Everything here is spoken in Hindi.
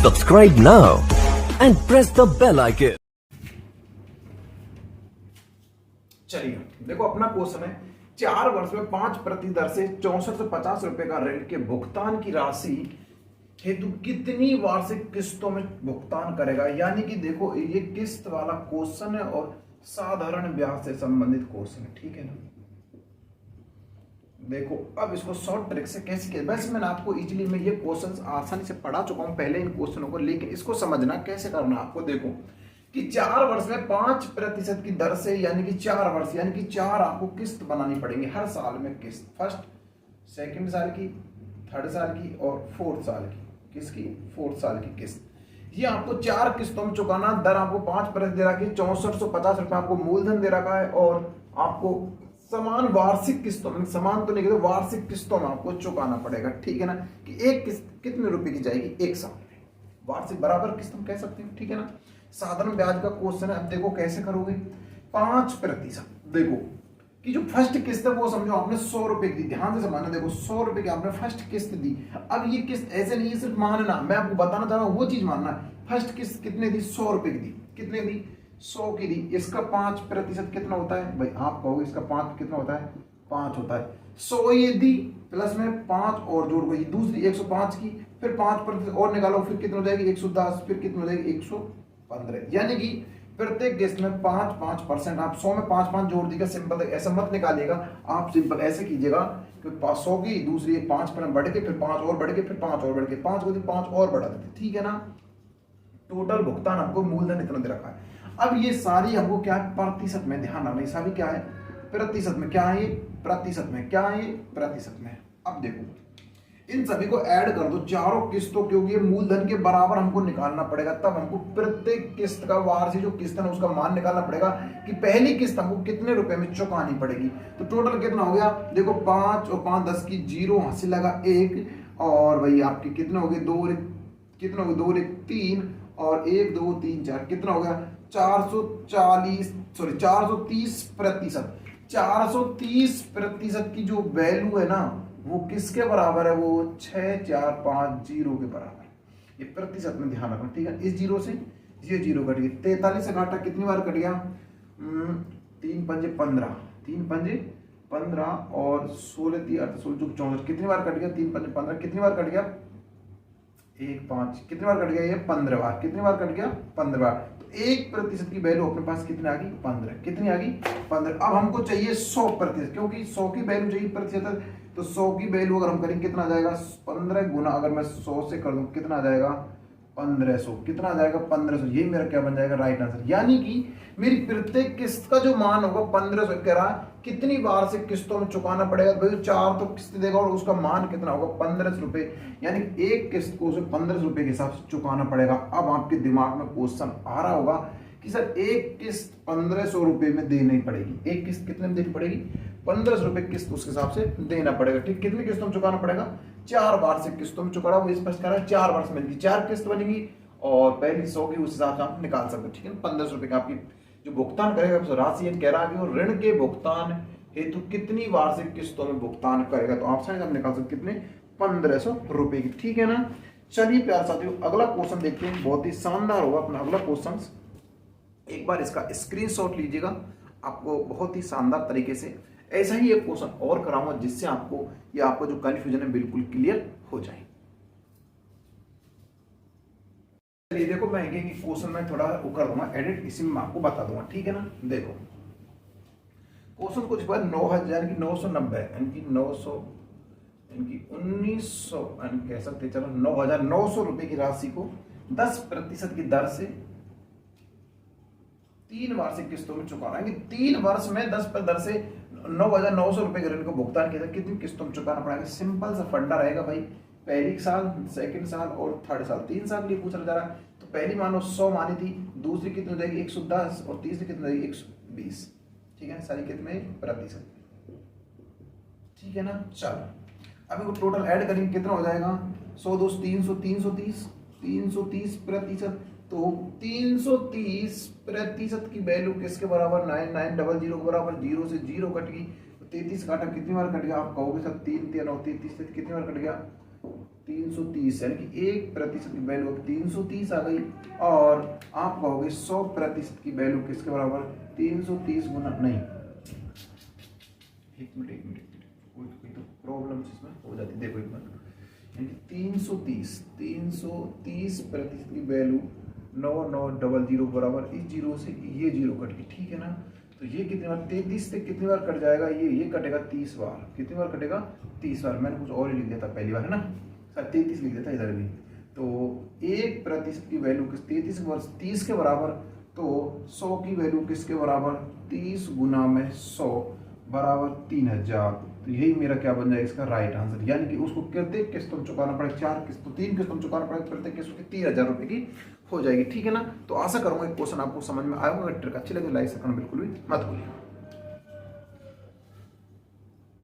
Subscribe now and press the bell icon. चलिए देखो, अपना क्वेश्चन है 4 वर्ष में 5% दर से 64 से 50 रुपए का ऋण के भुगतान की राशि हेतु कितनी वार्षिक किस्तों में भुगतान करेगा। यानी कि देखो, ये किस्त वाला क्वेश्चन है और साधारण ब्याज से संबंधित क्वेश्चन है, ठीक है ना। देखो अब इसको शॉर्ट ट्रिक से कैसे किया, वैसे मैंने आपको इजीली में ये क्वेश्चंस आसानी से पढ़ा चुका हूं पहले इन क्वेश्चनों को, लेकिन इसको समझना कैसे करना आपको। देखो कि 4 वर्ष में 5% की दर से, यानी कि 4 वर्ष, यानी कि 4 आपको किस्त बनानी पड़ेंगी हर साल में किस्त, फर्स्ट सेकंड साल की, थर्ड साल की और फोर्थ साल की। किसकी? फोर्थ साल की किस्त। ये आपको 4 किस्तों में चुकाना। दर आपको 5% दे रखी है, 6450 रुपए आपको मूलधन दे रखा है और आपको समान वार्षिक किस्तों में, समान तो नहीं कहते, वार्षिक किस्तों में आपको चुकाना पड़ेगा, ठीक है ना। कि एक किस्त कितने रुपए की जाएगी? 1 साल में। वार्षिक बराबर किस्त हम कह सकते हैं, ठीक है ना। साधारण ब्याज का क्वेश्चन है। अब देखो कैसे करोगे। 5%, देखो कि जो फर्स्ट किस्त है वो समझो आपने 100 रुपए की दी, ध्यान से समझना। देखो 100 रुपए की आपने फर्स्ट किस्त दी। अब ये किस्त ऐसे नहीं है सिर्फ मानना, मैं आपको बताना चाह रहा हूं वो चीज मानना। फर्स्ट किस्त कितने दी? 100 रुपए की दी। कितने दी? 100 की दी। इसका 5% कितना होता है भाई? आप कहोगे इसका 5 कितना होता है? 5 होता है। 100 ये दी, प्लस में 5 और जोड़ गई, दूसरी 105 की, फिर 5% और निकालो, फिर कितना हो जाएगी? 110, फिर कितना हो जाएगी? 115। यानी कि प्रत्येक किस्त में 5% आप 100 में 5 जोड़ दीजिएगा। सिंपल ऐसा मत निकालिएगा, आप सिंपल ऐसे कीजिएगा कि 100 की दूसरी 5% बढ़ के, फिर 5 और बढ़ के, फिर 5 और बढ़ के, 5 को 5 और बढ़ा देते, ठीक है ना। टोटल भुगतान आपको मूलधन इतना दे रखा है। अब ये सारी हमको क्या है? प्रतिशत में ध्यान रखना। सभी क्या है? प्रतिशत में। क्या है ये? प्रतिशत में। क्या है ये? प्रतिशत में। अब देखो इन सभी को ऐड कर दो, चारों किस्तों, क्योंकि मूलधन के बराबर हमको निकालना पड़ेगा। तब हमको प्रत्येक किस्त का वार्षिक जो किस्त है उसका मान निकालना पड़ेगा कि पहली किस्त हमको कितने रुपए में चुकानी पड़ेगी। तो टोटल कितना हो गया? देखो 5 और 5 10 की, 0 हासिल लगा 1, और भाई आपके कितने हो गए? 2 कितना हो गया? 2 3 और 1 2 3 4, कितना हो गया? 430%। 430% की जो वैल्यू है ना वो किसके बराबर है? वो 6450 के बराबर है। ये प्रतिशत में ध्यान रखना, ठीक है। इस 0 से ये 0 कट गया। 43 से घाटा कितनी बार कट गया? 3 पंजे 15, 3 पंजे 15 और 16 3 16 64, कितनी बार कट गया? 3 पंजे 15, कितनी बार कट गया? 1 5, कितनी बार कट गया? ये 15 बार। कितनी बार कट गया? 15 बार। तो 1% की वैल्यू अपने पास कितनी आ गई? 15। कितनी आ गई? 15। अब हमको चाहिए 100%, क्योंकि 100 की वैल्यू चाहिए प्रतिशत। तो 100 की वैल्यू अगर हम करेंगे कितना आ जाएगा? 15 गुना, अगर मैं 100 से कर दूं कितना आ जाएगा? 1500। कितना आ जाएगा? 1500। यही मेरा क्या बन जाएगा? Right answer. यानी कि मेरी प्रत्येक किस्त का जो मान होगा 1500 कह रहा है, कितनी वार्षिक किस्तों में चुकाना पड़ेगा भाई? 4 तो किस्त देगा और उसका मान कितना होगा? 1500 रुपए। यानी एक किस्त को उसे 1500 रुपए के हिसाब से चुकाना पड़ेगा। अब आपके दिमाग में क्वेश्चन आ रहा होगा कि सर एक किस्त 1500 रुपए में देनी पड़ेगी। एक किस्त कितने में देनी पड़ेगी? 1500 रुपए किस्त उस हिसाब से देना पड़ेगा, ठीक। कितनी किस्तों में चुकाना पड़ेगा? 4 वार्षिक किस्तों में चुकाना। वो स्पष्ट कर रहा है 4 वर्ष में 4 किस्त बनेगी और पहली 100 की उस हिसाब से आप निकाल सकते हो, ठीक है। 1500 रुपए का आपकी जो भुगतान करेगा राशि कह रहा है कि वो ऋण के भुगतान हेतु कितनी वार्षिक किस्तों में भुगतान करेगा। तो ऑप्शन आप निकाल सकते कितने? 1500 रुपए की, ठीक है ना। चलिए प्यारे साथियों, अगला क्वेश्चन देखते हैं। बहुत ही शानदार होगा अपना अगला क्वेश्चन। एक बार इसका स्क्रीनशॉट लीजिएगा, आपको बहुत ही शानदार तरीके से ऐसा ही एक क्वेश्चन और कराऊंगा जिससे आपको जो कंफ्यूजन है बिल्कुल क्लियर हो जाए। चलिए देखो, मैं क्वेश्चन में थोड़ा वो कर दूंगा एडिट, इसी में आपको बता दूंगा, ठीक है ना। देखो क्वेश्चन कुछ बार 9,990 यानी 900 यानी 1900 कह सकते, चलो 9,900 रुपए की राशि को 10% की दर से 3 वार्षिक किस्तों में चुकाना है। 3 वर्ष में 10% दर से 9,900 रुपए के ऋण को भुगतान किया, कितनी किस्तों में चुकाना पड़ेगा? सिंपल सा फंडा रहेगा भाई। पहली साल, सेकंड साल और थर्ड साल, 3 साल के लिए पूछा जा रहा है। तो पहली मानो 100 मानी थी, दूसरी कितनी हो जाएगी? 110 और तीसरी कितनी हो जाएगी? 120, ठीक है। सारी कितने? प्रतिशत, ठीक है ना। चलो अब इनको टोटल ऐड करेंगे, कितना हो जाएगा? 100 2 300, 330% तो 330% की वैल्यू किसके बराबर? 9900 के बराबर। 0 से 0 कट गई, 33 काटा, कितनी बार कट गया? आप कहोगे सर 3 3 और 33 कितनी बार कट गया? 330 यानी कि 1% की वैल्यू अब 330 आ गई, और आप कहोगे 100% की वैल्यू किसके बराबर, 330 गुना, नहीं, एक मिनट, कोई तो प्रॉब्लम इसमें हो जाती है, देखो एक बार, यानी 330% की वैल्यू 9900 बराबर, इस जीरो से ये जीरो कट गई, ठीक है ना। तो ये कितनी बार, 33 से कितनी बार कट जाएगा, ये कटेगा 30 बार, कितनी बार कटेगा, 30 बार। मैंने कुछ और ही लिख दिया था पहली बार, है ना, 33 लिख दिया था इधर भी। तो 1% की वैल्यू किस, 33 वर्ष 30 के बराबर, तो 100 की वैल्यू किसके बराबर, 30 गुना में 100 बराबर 3000। तो यही मेरा क्या बन जाएगा, इसका राइट आंसर, यानी कि उसको प्रत्येक किस्तों में चुकाना पड़ेगा, 4 किस्तों 3 किस्तों में चुकाना पड़ेगा, प्रत्येक किस्त की 3000 रुपये की हो जाएगी, ठीक है ना। तो आशा करूंगा क्वेश्चन आपको समझ में आएगा। अगर ट्रिक अच्छी लगे लाइक से करना बिल्कुल भी मत भूलिए।